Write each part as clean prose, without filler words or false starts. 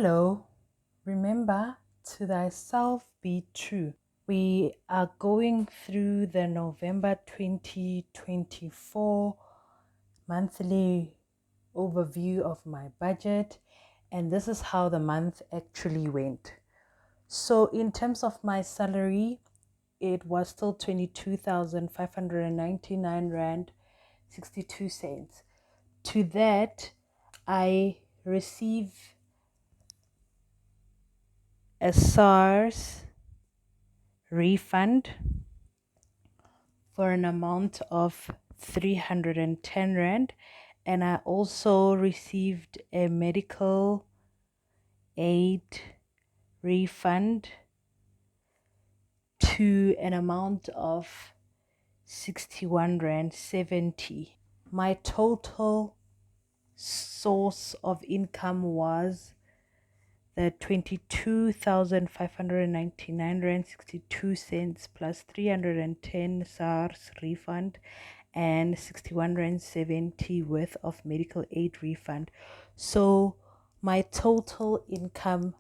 Hello, remember to thyself be true. We are going through the November 2024 monthly overview of my budget, and this is how the month actually went. So, in terms of my salary, it was still 22,599 Rand 62 cents. To that, I receive a SARS refund for an amount of 310 Rand, and I also received a medical aid refund to an amount of 61 Rand 70. My total source of income was the 22,599 Rand 62 cents plus 310 SARS refund and 61 Rand 70 worth of medical aid refund. So my total income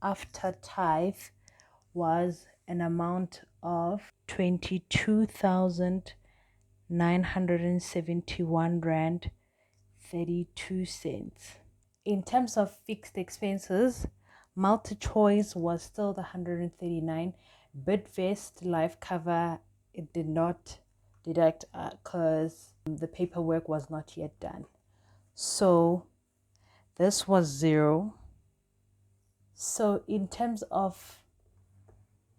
after tithe was an amount of 22,971 Rand 32 cents. In terms of fixed expenses, multi-choice was still the 139. Bidvest life cover, it did not deduct because the paperwork was not yet done. So this was 0. So in terms of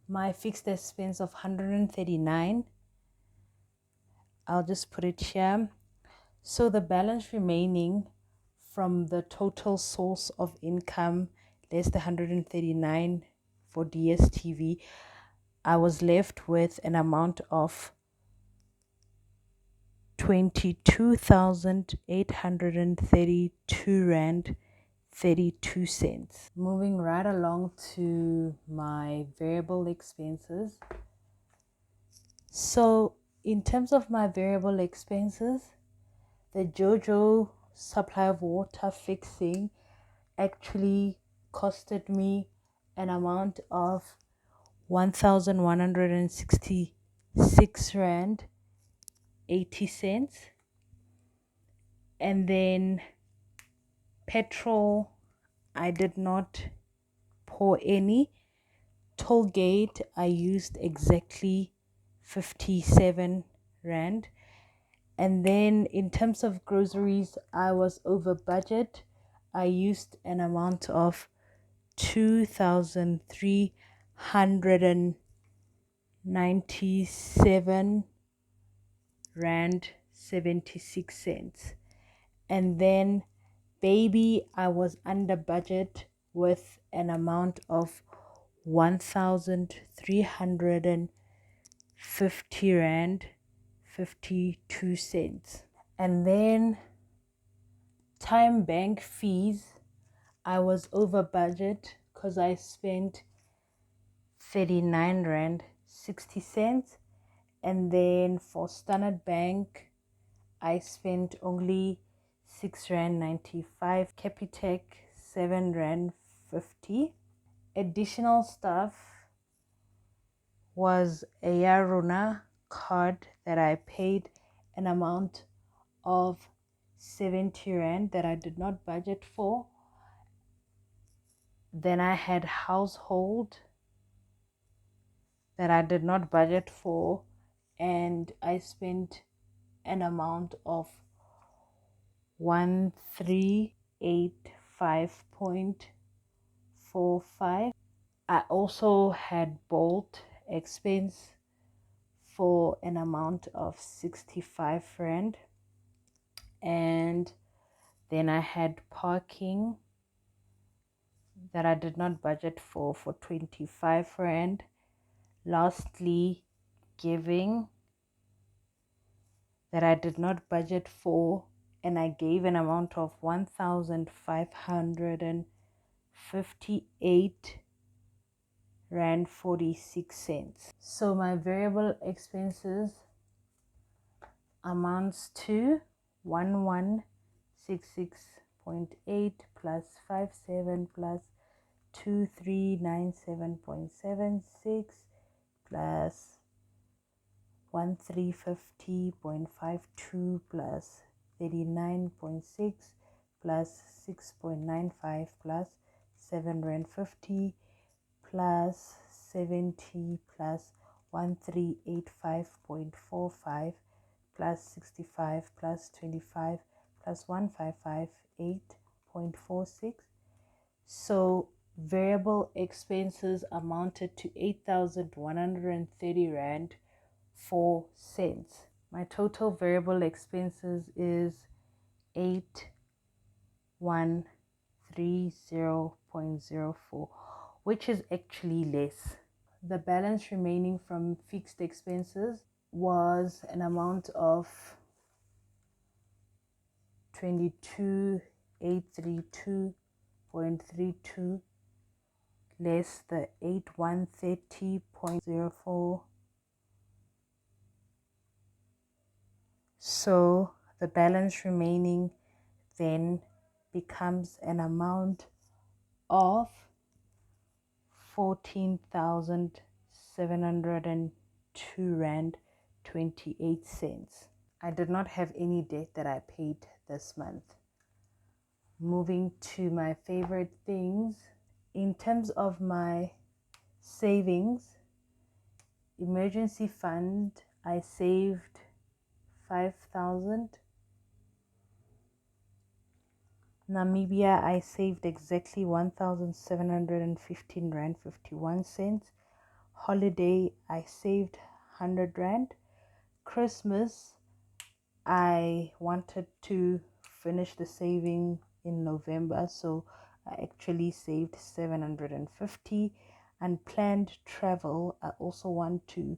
my fixed expense of 139, I'll just put it here. So the balance remaining from the total source of income less the 139 for DSTV, I was left with an amount of 22,832 Rand 32 cents. Moving right along to my variable expenses. So in terms of my variable expenses, the JoJo supply of water fixing actually costed me an amount of 1,166 Rand 80 cents. And then petrol, I did not pour any. Toll gate, I used exactly 57 Rand. And then in terms of groceries, I was over budget. I used an amount of 2,397 Rand 76 cents. And then baby, I was under budget with an amount of 1,350 Rand 52 cents. And then time bank fees, I was over budget because I spent 39 Rand 60 cents. And then for Standard Bank, I spent only 6 Rand 95. Capitec 7 Rand 50. Additional stuff was a Yaruna card that I paid an amount of 70 Rand that I did not budget for. Then I had household that I did not budget for, and I spent an amount of 1385.45. I also had Bolt expense for an amount of 65 Rand. And then I had parking that I did not budget for 25 Rand. Lastly, giving that I did not budget for, and I gave an amount of 1,558 Rand 46 cents. So my variable expenses amounts to 1166.8 plus 57 plus 2397.76 plus 1350.52 plus 39.6 plus 6.95 plus 7 rand 50 plus 70 plus 1385.45 plus 65 plus 25 plus 1558.46. So variable expenses amounted to 8,130 rand 4 cents. My total variable expenses is 8130.04, which is actually less. The balance remaining from fixed expenses was an amount of 22,832.32 less the 8130.04. So the balance remaining then becomes an amount of 14,702 rand 28 cents. I did not have any debt that I paid this month. Moving to my favorite things. In terms of my savings, emergency fund, I saved 5,000. Namibia, I saved exactly 1,715 rand 51 cents. Holiday, I saved 100 rand. Christmas, I wanted to finish the saving in November, so I actually saved 750. Unplanned travel, I also want to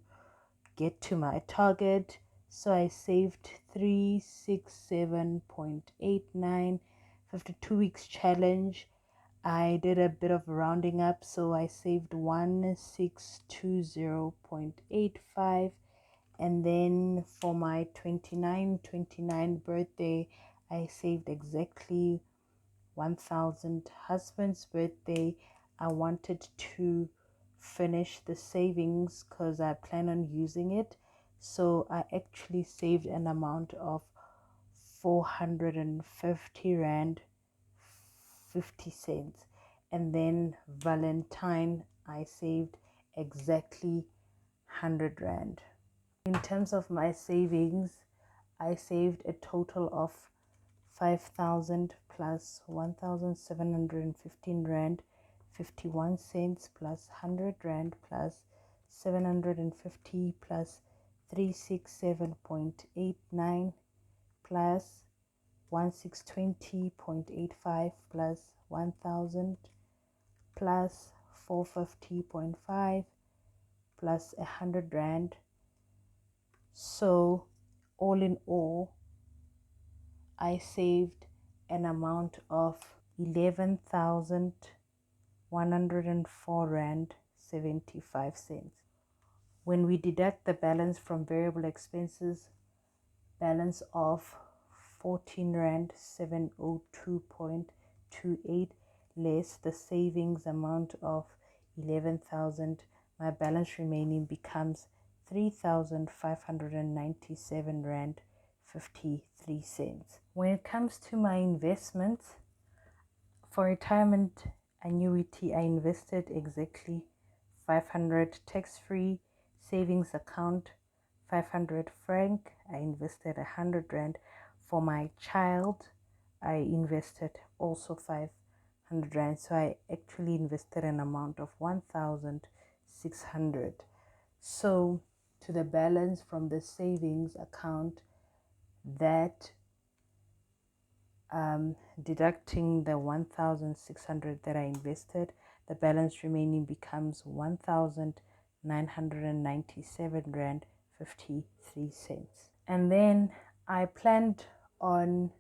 get to my target, so I saved 367.89. 52 weeks challenge, I did a bit of rounding up, so I saved 1620.85. And then for my 29 birthday, I saved exactly 1000. Husband's birthday, I wanted to finish the savings because I plan on using it, so I actually saved an amount of 450 rand 50 cents. And then Valentine, I saved exactly 100 rand. In terms of my savings, I saved a total of 5,000 plus 1,715 rand 51 cents plus 100 rand plus 750 plus 367.89 plus 1620.85 plus 1,000 plus 450.5 plus 100 rand. So all in all, I saved an amount of 11,104 rand 75 cents. When we deduct the balance from variable expenses, balance of 14 rand 702.28 less the savings amount of 11,000, my balance remaining becomes 3,597 rand 53 cents. When it comes to my investments, for retirement annuity, I invested exactly 500 tax-free savings account, 500 franc. I invested 100 rand. For my child, I invested also 500 rand. So I actually invested an amount of 1,600. So to the balance from the savings account, that deducting the 1,600 that I invested, the balance remaining becomes 1,997 rand 53 cents. And then I planned on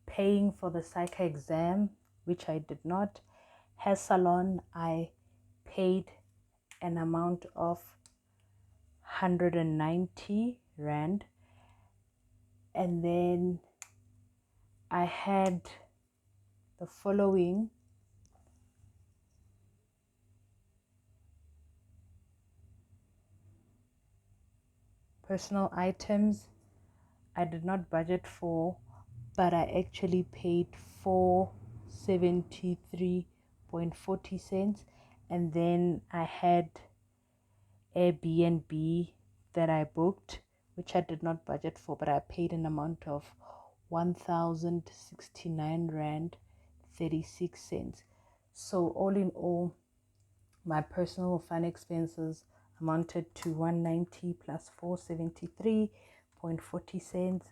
paying for the psych exam, which I did not. Hair salon, I paid an amount of 190 rand. And then I had the following Personal items I did not budget for, but I actually paid for 73.40 cents. And then I had Airbnb that I booked, which I did not budget for, but I paid an amount of 1,069 Rand 36 cents. So all in all, my personal fun expenses amounted to 190 plus 473.40 cents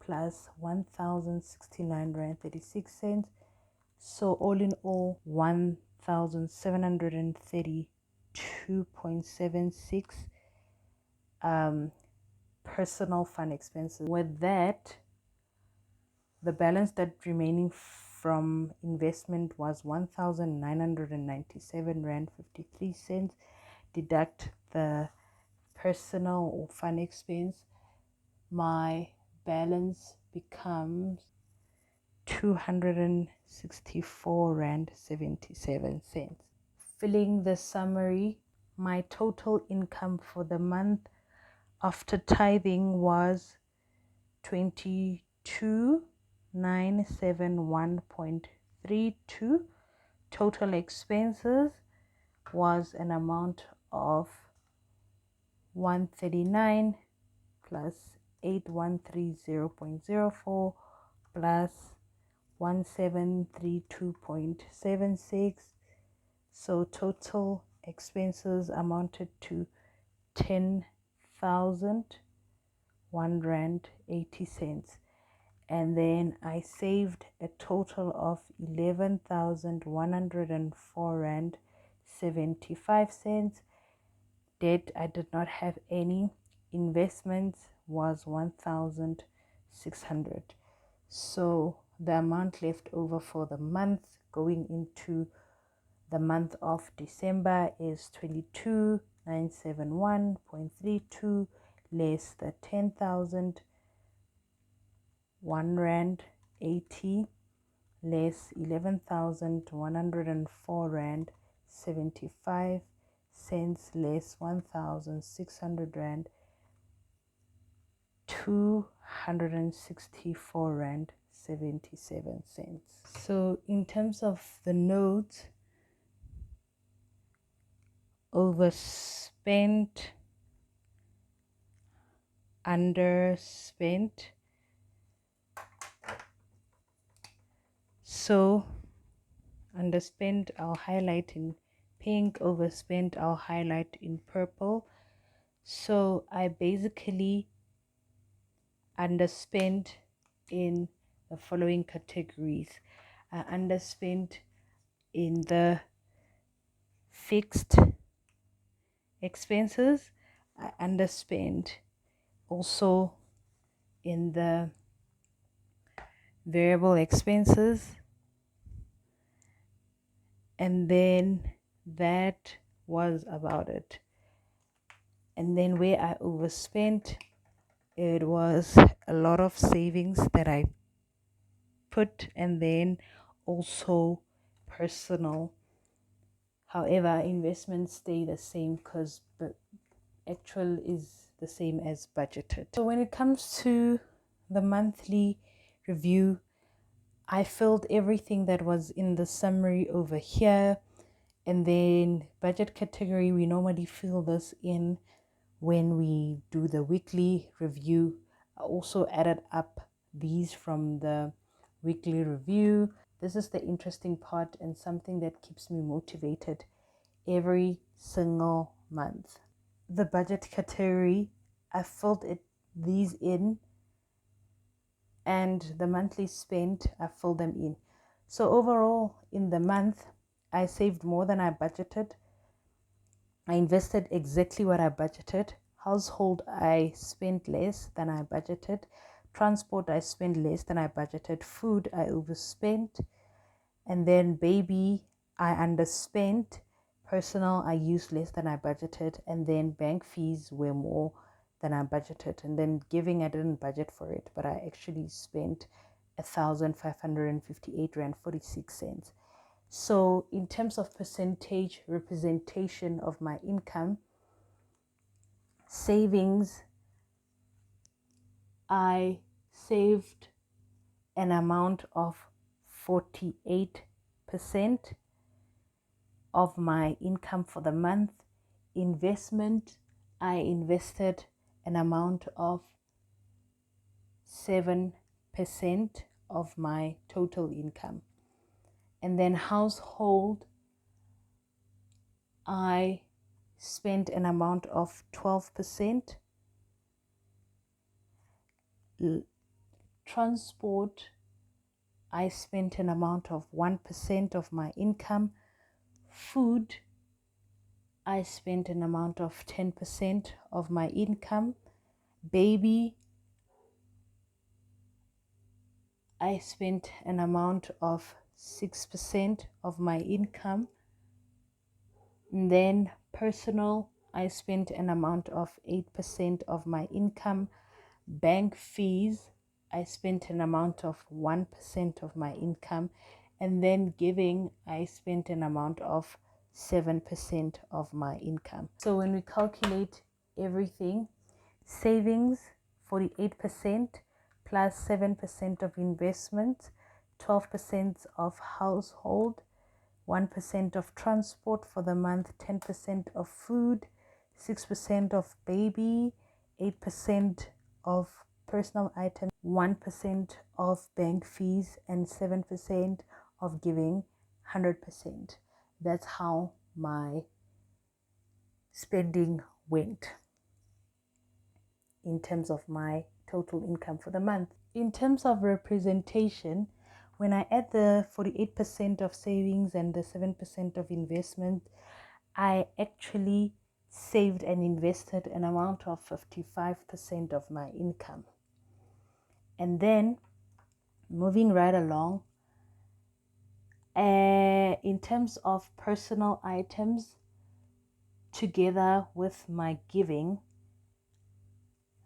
plus 1,069 Rand 36 cents. So all in all, 1,732.76 personal fun expenses. With that, the balance that remaining from investment was 1,997 Rand 53 cents. Deduct the personal or fun expense, my balance becomes 264 Rand 77 cents. Filling the summary, my total income for the month after tithing was 22,971.32. Total expenses was an amount of 139 plus 8130.04 plus 1732.76. So total expenses amounted to 10,001 Rand 80 cents. And then I saved a total of 11,104 Rand 75 cents. Debt, I did not have any. Investments was 1,600. So the amount left over for the month going into the month of December is 22,971.32 less the 10,001 Rand 80 less 11,104 Rand 75 cents less 1,600 Rand 264 Rand 77 cents. So in terms of the notes, overspent, underspent. So underspent I'll highlight in pink, overspent I'll highlight in purple. So I basically underspent in the following categories. I underspent in the fixed expenses. I underspent also in the variable expenses, and then that was about it. And then where I overspent, it was a lot of savings that I put, and then also personal. However, investments stay the same because actual is the same as budgeted. So when it comes to the monthly review, I filled everything that was in the summary over here. And then budget category, we normally fill this in when we do the weekly review. I also added up these from the weekly review. This is the interesting part and something that keeps me motivated every single month. The budget category, I filled these in, and the monthly spent, I filled them in. So overall in the month, I saved more than I budgeted. I invested exactly what I budgeted. Household, I spent less than I budgeted. Transport, I spent less than I budgeted. Food, I overspent. And then baby, I underspent. Personal, I used less than I budgeted. And then bank fees were more than I budgeted. And then giving, I didn't budget for it, but I actually spent 1,558 Rand 46 cents. So in terms of percentage representation of my income, savings I saved an amount of 48% of my income for the month. Investment, I invested an amount of 7% of my total income. And then household, I spent an amount of 12%. Transport, I spent an amount of 1% of my income. Food, I spent an amount of 10% of my income. Baby, I spent an amount of 6% of my income. And then personal, I spent an amount of 8% of my income. Bank fees, I spent an amount of 1% of my income. And then giving, I spent an amount of 7% of my income. So when we calculate everything, savings 48% plus 7% of investment, 12% of household, 1% of transport for the month, 10% of food, 6% of baby, 8% of personal items, 1% of bank fees, and 7% of giving, 100%. That's how my spending went in terms of my total income for the month. In terms of representation, when I add the 48% of savings and the 7% of investment, I actually saved and invested an amount of 55% of my income. And then moving right along, in terms of personal items, together with my giving,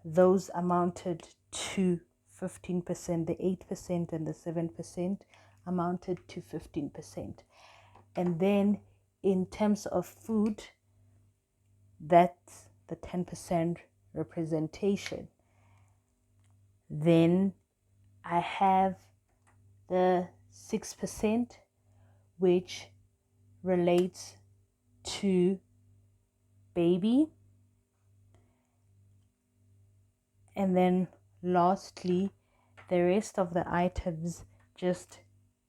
those amounted to 15%. The 8% and the 7% amounted to 15%. And then in terms of food, that's the 10% representation. Then I have the 6%, which relates to baby. And then lastly, the rest of the items just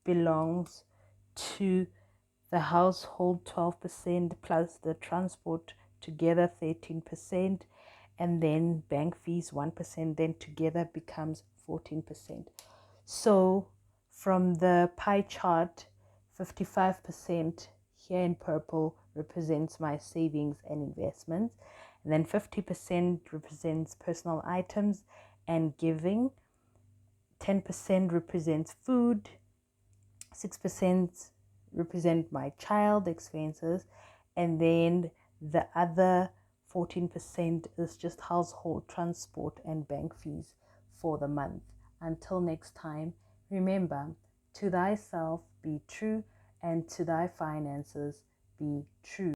belongs to the household, 12% plus the transport, together 13%, and then bank fees 1%, then together becomes 14%. So from the pie chart, 55% here in purple represents my savings and investments, and then 50% represents personal items and giving, 10% represents food, 6% represent my child expenses, and then the other 14% is just household, transport, and bank fees for the month. Until next time, remember, to thyself be true, and to thy finances be true.